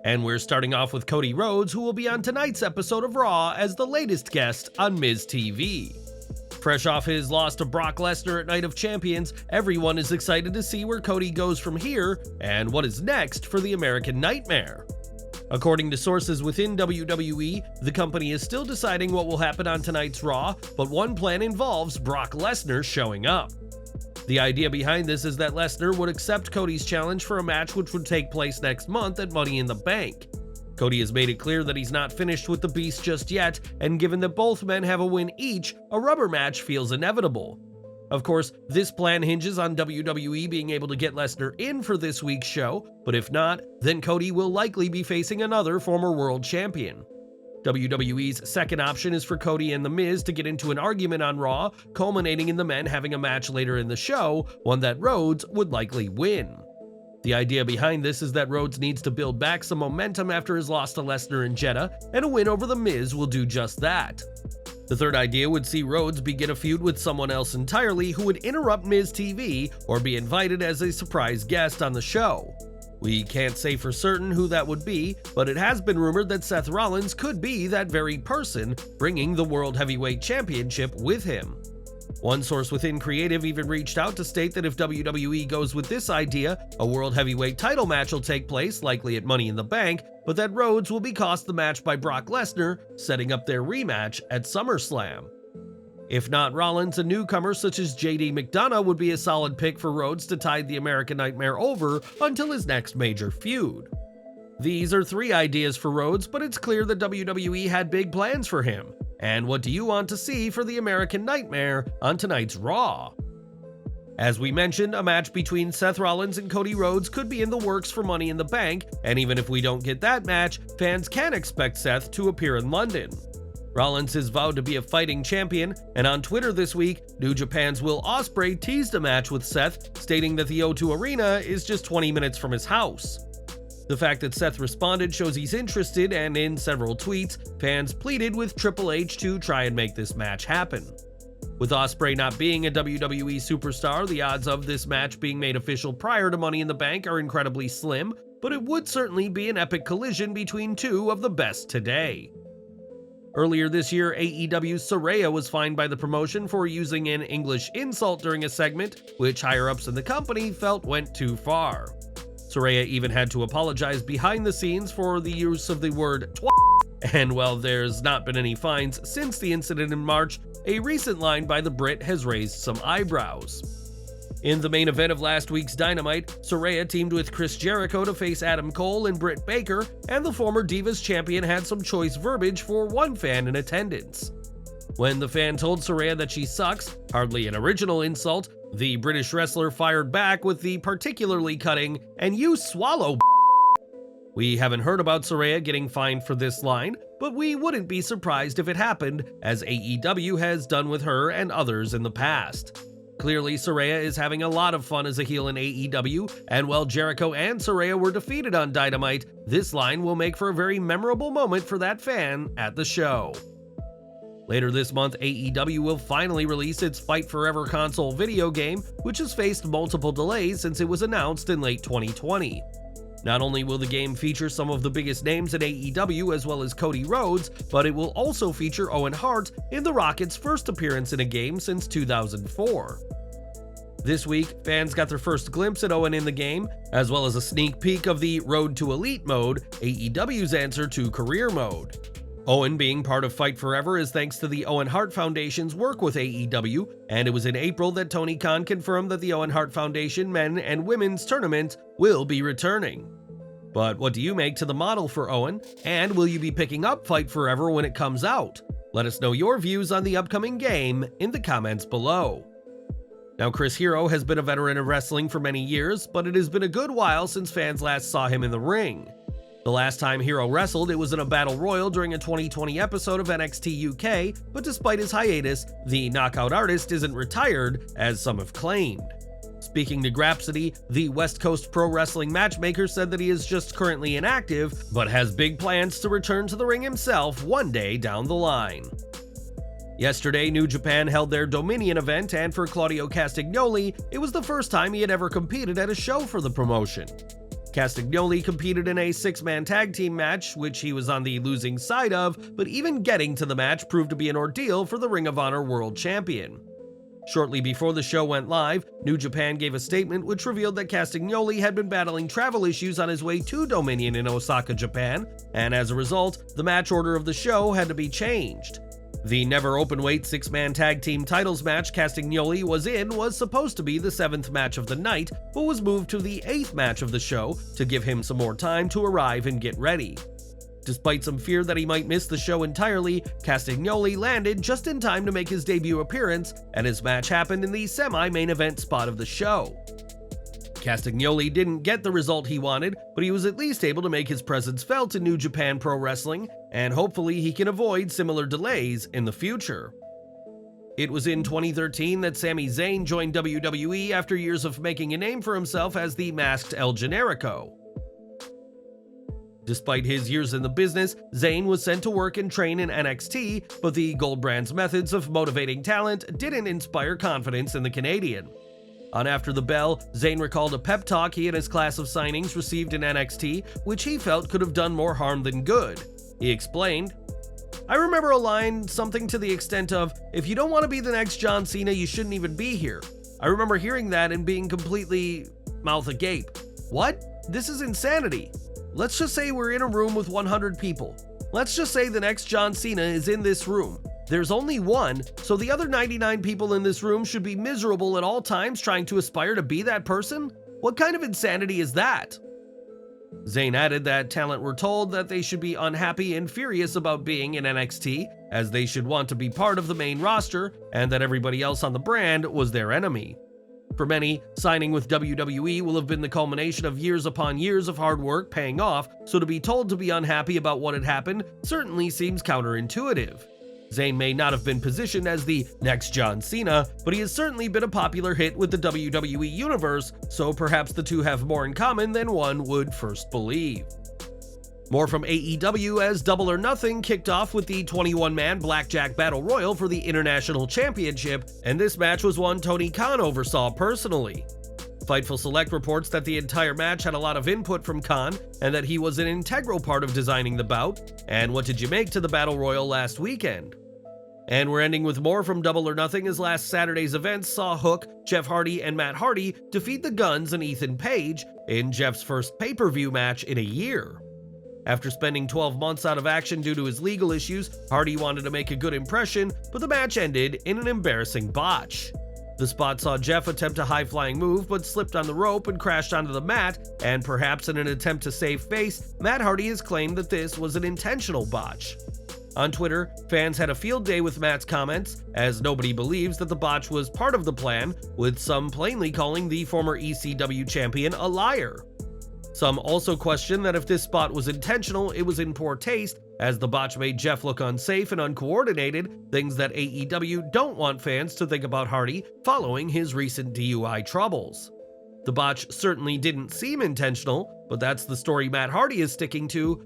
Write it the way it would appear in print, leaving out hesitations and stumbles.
And we're starting off with Cody Rhodes, who will be on tonight's episode of Raw as the latest guest on Miz TV. Fresh off his loss to Brock Lesnar at Night of Champions, everyone is excited to see where Cody goes from here and what is next for the American Nightmare. According to sources within WWE, the company is still deciding what will happen on tonight's Raw, but one plan involves Brock Lesnar showing up. The idea behind this is that Lesnar would accept Cody's challenge for a match which would take place next month at Money in the Bank. Cody has made it clear that he's not finished with the Beast just yet, and given that both men have a win each, a rubber match feels inevitable. Of course, this plan hinges on WWE being able to get Lesnar in for this week's show, but if not, then Cody will likely be facing another former world champion. WWE's second option is for Cody and The Miz to get into an argument on Raw, culminating in the men having a match later in the show, one that Rhodes would likely win. The idea behind this is that Rhodes needs to build back some momentum after his loss to Lesnar in Jeddah, and a win over The Miz will do just that. The third idea would see Rhodes begin a feud with someone else entirely who would interrupt Miz TV or be invited as a surprise guest on the show. We can't say for certain who that would be, but it has been rumored that Seth Rollins could be that very person, bringing the World Heavyweight Championship with him. One source within Creative even reached out to state that if WWE goes with this idea, a World Heavyweight title match will take place, likely at Money in the Bank, but that Rhodes will be cost the match by Brock Lesnar, setting up their rematch at SummerSlam. If not Rollins, a newcomer such as JD McDonough would be a solid pick for Rhodes to tide the American Nightmare over until his next major feud. These are three ideas for Rhodes, but it's clear that WWE had big plans for him. And what do you want to see for the American Nightmare on tonight's Raw? As we mentioned, a match between Seth Rollins and Cody Rhodes could be in the works for Money in the Bank, and even if we don't get that match, fans can expect Seth to appear in London. Rollins has vowed to be a fighting champion, and on Twitter this week, New Japan's Will Ospreay teased a match with Seth, stating that the O2 Arena is just 20 minutes from his house. The fact that Seth responded shows he's interested, and in several tweets, fans pleaded with Triple H to try and make this match happen. With Ospreay not being a WWE superstar, the odds of this match being made official prior to Money in the Bank are incredibly slim, but it would certainly be an epic collision between two of the best today. Earlier this year, AEW's Saraya was fined by the promotion for using an English insult during a segment, which higher-ups in the company felt went too far. Saraya even had to apologize behind the scenes for the use of the word twat, and while there's not been any fines since the incident in March, a recent line by the Brit has raised some eyebrows. In the main event of last week's Dynamite, Saraya teamed with Chris Jericho to face Adam Cole and Britt Baker, and the former Divas champion had some choice verbiage for one fan in attendance. When the fan told Saraya that she sucks, hardly an original insult, the British wrestler fired back with the particularly cutting, "And you swallow." We haven't heard about Saraya getting fined for this line, but we wouldn't be surprised if it happened, as AEW has done with her and others in the past. Clearly, Saraya is having a lot of fun as a heel in AEW, and while Jericho and Saraya were defeated on Dynamite, this line will make for a very memorable moment for that fan at the show. Later this month, AEW will finally release its Fight Forever console video game, which has faced multiple delays since it was announced in late 2020. Not only will the game feature some of the biggest names in AEW as well as Cody Rhodes, but it will also feature Owen Hart in The Rocket's first appearance in a game since 2004. This week, fans got their first glimpse at Owen in the game, as well as a sneak peek of the Road to Elite mode, AEW's answer to Career mode. Owen being part of Fight Forever is thanks to the Owen Hart Foundation's work with AEW, and it was in April that Tony Khan confirmed that the Owen Hart Foundation men and women's tournament will be returning. But what do you make to the model for Owen, and will you be picking up Fight Forever when it comes out? Let us know your views on the upcoming game in the comments below. Now, Chris Hero has been a veteran of wrestling for many years, but it has been a good while since fans last saw him in the ring. The last time Hero wrestled, it was in a battle royal during a 2020 episode of NXT UK, but despite his hiatus, the knockout artist isn't retired, as some have claimed. Speaking to Grapsody, the West Coast Pro Wrestling matchmaker said that he is just currently inactive, but has big plans to return to the ring himself one day down the line. Yesterday, New Japan held their Dominion event, and for Claudio Castagnoli, it was the first time he had ever competed at a show for the promotion. Castagnoli competed in a 6-man tag team match, which he was on the losing side of, but even getting to the match proved to be an ordeal for the Ring of Honor World Champion. Shortly before the show went live, New Japan gave a statement which revealed that Castagnoli had been battling travel issues on his way to Dominion in Osaka, Japan, and as a result, the match order of the show had to be changed. The never openweight 6-man tag team titles match Castagnoli was in was supposed to be the 7th match of the night, but was moved to the 8th match of the show to give him some more time to arrive and get ready. Despite some fear that he might miss the show entirely, Castagnoli landed just in time to make his debut appearance, and his match happened in the semi-main event spot of the show. Castagnoli didn't get the result he wanted, but he was at least able to make his presence felt in New Japan Pro Wrestling, and hopefully he can avoid similar delays in the future. It was in 2013 that Sami Zayn joined WWE after years of making a name for himself as the Masked El Generico. Despite his years in the business, Zayn was sent to work and train in NXT, but the Goldbrand's methods of motivating talent didn't inspire confidence in the Canadian. On After the Bell, Zayn recalled a pep talk he and his class of signings received in NXT, which he felt could have done more harm than good. He explained, "I remember a line something to the extent of, 'If you don't want to be the next John Cena, you shouldn't even be here.' I remember hearing that and being completely mouth agape. What? This is insanity. Let's just say we're in a room with 100 people. Let's just say the next John Cena is in this room. There's only one, so the other 99 people in this room should be miserable at all times trying to aspire to be that person? What kind of insanity is that?" Zayn added that talent were told that they should be unhappy and furious about being in NXT, as they should want to be part of the main roster, and that everybody else on the brand was their enemy. For many, signing with WWE will have been the culmination of years upon years of hard work paying off, so to be told to be unhappy about what had happened certainly seems counterintuitive. Zayn may not have been positioned as the next John Cena, but he has certainly been a popular hit with the WWE Universe, so perhaps the two have more in common than one would first believe. More from AEW as Double or Nothing kicked off with the 21-man Blackjack Battle Royal for the International Championship, and this match was one Tony Khan oversaw personally. Fightful Select reports that the entire match had a lot of input from Khan, and that he was an integral part of designing the bout. And what did you make to the Battle Royal last weekend? And we're ending with more from Double or Nothing as last Saturday's events saw Hook, Jeff Hardy, and Matt Hardy defeat the Guns and Ethan Page in Jeff's first pay-per-view match in a year. After spending 12 months out of action due to his legal issues, Hardy wanted to make a good impression, but the match ended in an embarrassing botch. The spot saw Jeff attempt a high-flying move but slipped on the rope and crashed onto the mat, and perhaps in an attempt to save face, Matt Hardy has claimed that this was an intentional botch. On Twitter, fans had a field day with Matt's comments, as nobody believes that the botch was part of the plan, with some plainly calling the former ECW champion a liar. Some also question that if this spot was intentional, it was in poor taste, as the botch made Jeff look unsafe and uncoordinated, things that AEW don't want fans to think about Hardy following his recent DUI troubles. The botch certainly didn't seem intentional, but that's the story Matt Hardy is sticking to,